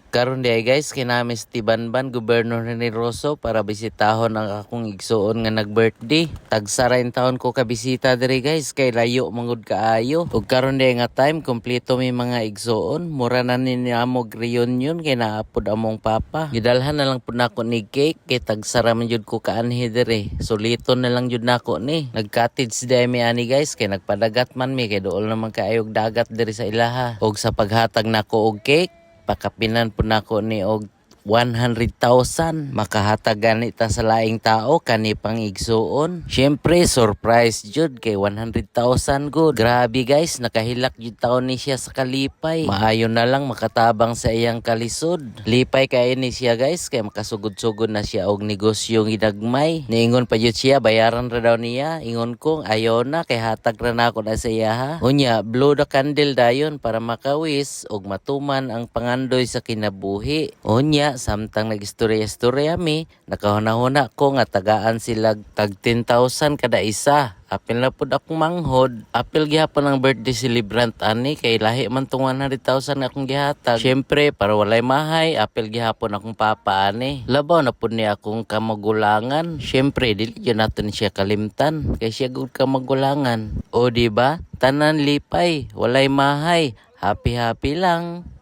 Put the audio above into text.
Karon di ay guys, kinamis ti Banban, Gobernador ni Rosso para bisitahon ang akong igsuon nga nag-birthday. Tagsarain taon ko kabisita diri guys, kay layo mangud kaayo. Ug karon di nga time, kompleto may mga igsuon. Mura na ni amog reunion kay naapod among papa. Gidalhan na lang pud nako ni cake, kay tagsara man jud ko kaanhi diri. Suliton na lang jud nako ni. Nag-cottage di mi ani guys, kay nagpadagat man mi, kay dool naman kaayog dagat diri sa ilaha. Ug sa paghatag nako og cake, pakapinan po nako ni og 100,000 makahatag gani ta sa laing tao kani pang igsuon. Syempre surprise jud kay 100,000 good. Grabe guys, nakahilak jud taon ni siya sa kalipay. Maayo na lang makatabang sa iyang kalisod. Lipay kay ni siya guys, kay makasugod-sugod na siya og negosyo gidagmay. Niingon pa jud siya bayaran ra daw niya. Ingon kong ayaw na kay hatag ra nako na sa iya ha. Unya blow the candle dayon para makawis og matuman ang pangandoy sa kinabuhi. Unya samtang nag-istorya-istorya mi, nakahuna-huna ko nga tagaan sila tag 10,000 kada isa. Apil na pud akong manghod. Apil gihapon ang birthday celebrant ani, kay lahi man tong 100,000 akong gihatag. Syempre para walay mahay, apil gihapon akong papa ani. Labaw na pud ni akong kamagulangan. Syempre dili gyud naton siya kalimtan, kay siya gud kamagulangan. O di ba? Tanan lipay, walay mahay. Happy-happy lang.